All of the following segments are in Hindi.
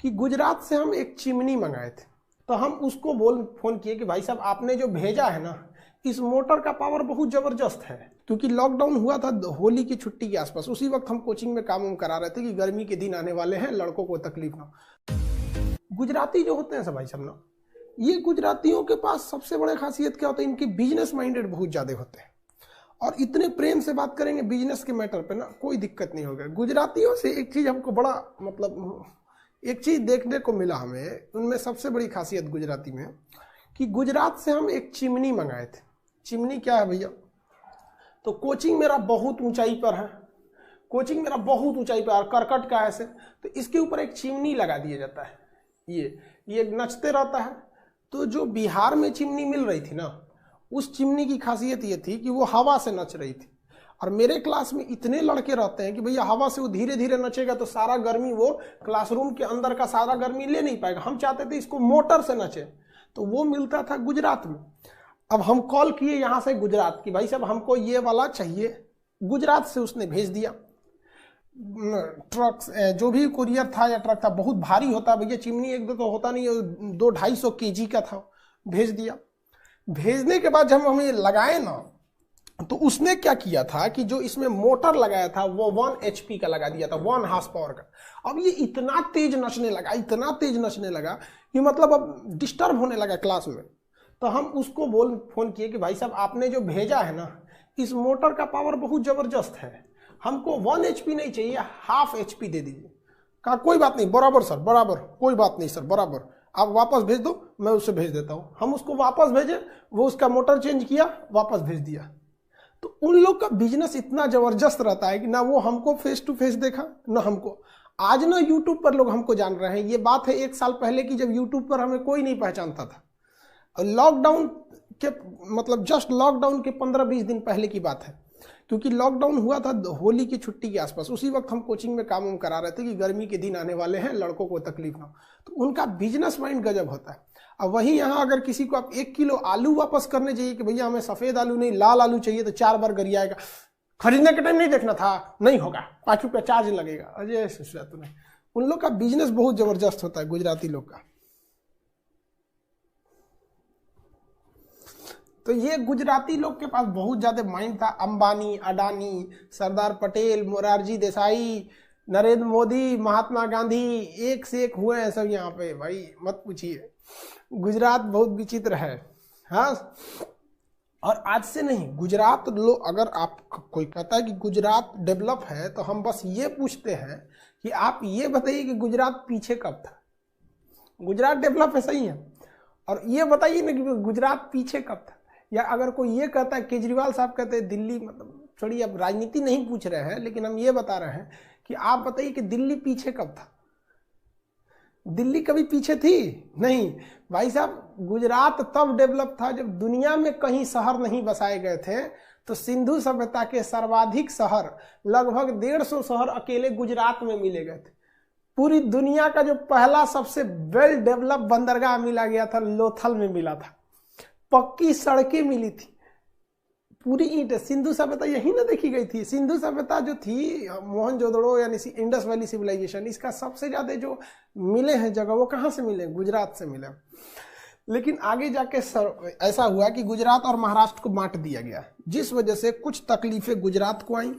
कि गुजरात से हम एक चिमनी मंगाए थे, तो हम उसको फोन किए कि भाई साहब आपने जो भेजा है ना, इस मोटर का पावर बहुत ज़बरदस्त है। क्योंकि लॉकडाउन हुआ था होली की छुट्टी के आसपास, उसी वक्त हम कोचिंग में काम करा रहे थे कि गर्मी के दिन आने वाले हैं, लड़कों को तकलीफ ना। गुजराती जो होते हैं सब भाई साहब ना, ये गुजरातियों के पास सबसे बड़ी खासियत क्या होता है, इनके बिजनेस माइंडेड बहुत ज़्यादा होते हैं और इतने प्रेम से बात करेंगे बिजनेस के मैटर पे ना, कोई दिक्कत नहीं होगा। गुजरातियों से एक चीज़ हमको बड़ा एक चीज़ देखने को मिला हमें, उनमें सबसे बड़ी खासियत गुजराती में कि गुजरात से हम एक चिमनी मंगाए थे। चिमनी क्या है भैया? तो कोचिंग मेरा बहुत ऊंचाई पर है, कोचिंग मेरा बहुत ऊंचाई पर, करकट का ऐसे, तो इसके ऊपर एक चिमनी लगा दिया जाता है। ये नचते रहता है। तो जो बिहार में चिमनी मिल रही थी ना, उस चिमनी की खासियत ये थी कि वो हवा से नच रही थी। और मेरे क्लास में इतने लड़के रहते हैं कि भैया हवा से वो धीरे धीरे नचेगा तो सारा गर्मी वो क्लासरूम के अंदर का सारा गर्मी ले नहीं पाएगा। हम चाहते थे इसको मोटर से नचे, तो वो मिलता था गुजरात में। अब हम कॉल किए यहाँ से गुजरात की, भाई साहब हमको ये वाला चाहिए। गुजरात से उसने भेज दिया। ट्रक जो भी कुरियर था या ट्रक था, बहुत भारी होता भैया, चिमनी एक दो तो होता नहीं, 200-250 kg का था, भेज दिया। भेजने के बाद जब हम ये लगाए ना, तो उसने क्या किया था कि जो इसमें मोटर लगाया था वो 1 HP का लगा दिया था, 1 हार्स पावर का। अब ये इतना तेज नचने लगा, इतना तेज नचने लगा कि मतलब अब डिस्टर्ब होने लगा क्लास में। तो हम उसको फोन किए कि भाई साहब आपने जो भेजा है ना, इस मोटर का पावर बहुत ज़बरदस्त है, हमको 1 HP नहीं चाहिए, 1/2 HP दे दीजिए। कहा कोई बात नहीं, बराबर सर, बराबर, कोई बात नहीं सर, बराबर, आप वापस भेज दो, मैं उससे भेज देता हूँ। हम उसको वापस भेजे, वो उसका मोटर चेंज किया, वापस भेज दिया। तो उन लोग का बिजनेस इतना ज़बरदस्त रहता है कि ना वो हमको फेस टू फेस देखा, ना हमको। आज ना यूट्यूब पर लोग हमको जान रहे हैं। ये बात है 1 साल पहले की, जब यूट्यूब पर हमें कोई नहीं पहचानता था। और लॉकडाउन के मतलब जस्ट लॉकडाउन के 15-20 दिन पहले की बात है, क्योंकि लॉकडाउन हुआ था होली की छुट्टी के आसपास, उसी वक्त हम कोचिंग में काम करा रहे थे कि गर्मी के दिन आने वाले हैं, लड़कों को तकलीफ ना। तो उनका बिजनेस माइंड गजब होता है। अब वहीं यहाँ अगर किसी को आप 1 किलो आलू वापस करने चाहिए कि भैया हमें सफ़ेद आलू नहीं लाल आलू चाहिए, तो 4 बार गरियाएगा, खरीदने के टाइम नहीं देखना था, नहीं होगा, 5 रुपया चार्ज लगेगा। अजय तो नहीं, उन लोग का बिजनेस बहुत ज़बरदस्त होता है गुजराती लोग का। तो ये गुजराती लोग के पास बहुत ज़्यादा माइंड था। अंबानी, अडानी, सरदार पटेल, मोरारजी देसाई, नरेंद्र मोदी, महात्मा गांधी, एक से एक हुए हैं सब यहाँ पे, भाई मत पूछिए। गुजरात बहुत विचित्र है। हाँ, और आज से नहीं, गुजरात लोग, अगर आप कोई कहता है कि गुजरात डेवलप है, तो हम बस ये पूछते हैं कि आप ये बताइए कि गुजरात पीछे कब था। गुजरात डेवलप है, सही है, और ये बताइए ना कि गुजरात पीछे कब था। या अगर कोई ये कहता है, केजरीवाल साहब कहते हैं दिल्ली, मतलब छोड़िए, अब राजनीति नहीं पूछ रहे हैं, लेकिन हम ये बता रहे हैं कि आप बताइए कि दिल्ली पीछे कब था। दिल्ली कभी पीछे थी? नहीं भाई साहब, गुजरात तब डेवलप था जब दुनिया में कहीं शहर नहीं बसाए गए थे। तो सिंधु सभ्यता के सर्वाधिक शहर, लगभग 150 शहर अकेले गुजरात में मिले गए थे। पूरी दुनिया का जो पहला सबसे वेल डेवलप बंदरगाह मिला गया था, लोथल में मिला था, पक्की सड़कें मिली थी, पूरी ईंट। सिंधु सभ्यता यही ना देखी गई थी। सिंधु सभ्यता जो थी, मोहनजोदड़ो यानी इंडस वैली सिविलाइजेशन, इसका सबसे ज्यादा जो मिले हैं जगह, वो कहाँ से मिले? गुजरात से मिले। लेकिन आगे जाके ऐसा हुआ कि गुजरात और महाराष्ट्र को बांट दिया गया, जिस वजह से कुछ तकलीफें गुजरात को आई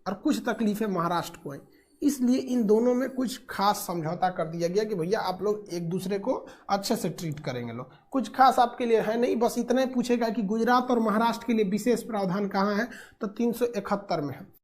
और कुछ तकलीफें महाराष्ट्र को आई। इसलिए इन दोनों में कुछ खास समझौता कर दिया गया कि भैया आप लोग एक दूसरे को अच्छे से ट्रीट करेंगे। लोग कुछ खास आपके लिए है नहीं, बस इतना ही पूछेगा कि गुजरात और महाराष्ट्र के लिए विशेष प्रावधान कहाँ है, तो 371 में है।